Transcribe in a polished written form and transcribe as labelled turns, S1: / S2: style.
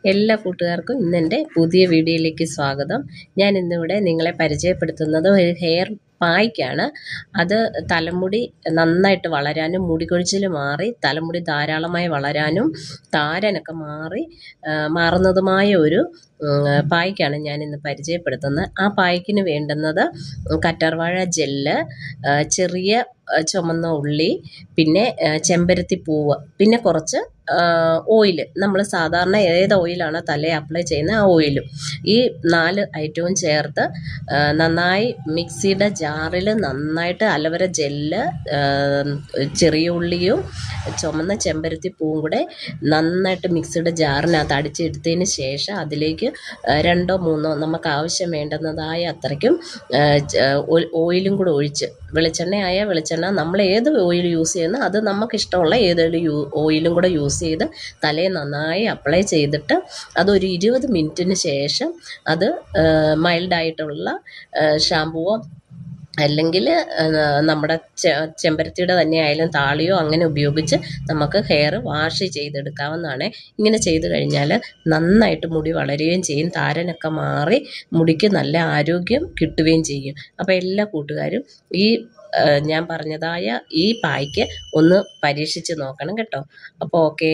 S1: എല്ലാ കൂട്ടുകാർക്കും ഇന്നെൻ്റെ പുതിയ വീഡിയോയിലേക്ക് സ്വാഗതം. ഞാൻ ഇന്നിവിടെ നിങ്ങളെ പരിചയപ്പെടുത്തുന്നത് ഒരു ഹെയർ പായ്ക്കാണ്. അത് തലമുടി നന്നായിട്ട് വളരാനും മുടി കൊഴിച്ചിൽ മാറി തലമുടി ധാരാളമായി വളരാനും താരനൊക്കെ മാറുന്നതുമായ ഒരു പായ്ക്കാണ് ഞാനിന്ന് പരിചയപ്പെടുത്തുന്നത്. ആ പായ്ക്കിന് വേണ്ടുന്നത് കറ്റാർവാഴ ജെല്ല്, ചെറിയ ചുമന്ന ഉള്ളി, പിന്നെ ചെമ്പരത്തിപ്പൂവ്, പിന്നെ കുറച്ച് ഓയിൽ. നമ്മൾ സാധാരണ ഏത് ഓയിലാണോ തലയിൽ അപ്ലൈ ചെയ്യുന്നത് ആ ഓയിലും. ഈ 4 ഐറ്റവും ചേർത്ത് നന്നായി മിക്സിയുടെ ജാറിൽ നന്നായിട്ട് അലോവേര ജെല്ല്, ചെറിയ ഉള്ളിയും ചുമന്ന ചെമ്പരത്തിപ്പൂവും കൂടെ നന്നായിട്ട് മിക്സിയുടെ ജാറിനകത്ത് അടിച്ചെടുത്തതിന് ശേഷം അതിലേക്ക് 2 or 3 നമുക്ക് ആവശ്യം വേണ്ടുന്നതായ അത്രയ്ക്കും ഓയിലും കൂടെ ഒഴിച്ച്, വെളിച്ചെണ്ണയായ വെളിച്ചെണ്ണ, നമ്മൾ ഏത് ഓയിൽ യൂസ് ചെയ്യുന്നു അത് നമുക്കിഷ്ടമുള്ള ഏതെങ്കിലും ഓയിലും കൂടെ യൂസ് ചെയ്ത് തലയിൽ നന്നായി അപ്ലൈ ചെയ്തിട്ട് അതൊരു 20 മിനിറ്റിന് ശേഷം അത് മൈൽഡായിട്ടുള്ള ഷാമ്പുവോ അല്ലെങ്കിൽ നമ്മുടെ ചെമ്പരത്തിയുടെ തന്നെ ആയാലും താളിയോ അങ്ങനെ ഉപയോഗിച്ച് നമുക്ക് ഹെയർ വാഷ് ചെയ്തെടുക്കാവുന്നതാണ്. ഇങ്ങനെ ചെയ്ത് കഴിഞ്ഞാൽ നന്നായിട്ട് മുടി വളരുകയും ചെയ്യും, താരനൊക്കെ മാറി മുടിക്ക് നല്ല ആരോഗ്യം കിട്ടുകയും ചെയ്യും. അപ്പോൾ എല്ലാ കൂട്ടുകാരും ഈ ഞാൻ പറഞ്ഞതായ ഈ പായ്ക്ക് ഒന്ന് പരീക്ഷിച്ച് നോക്കണം കേട്ടോ. അപ്പോൾ ഓക്കേ.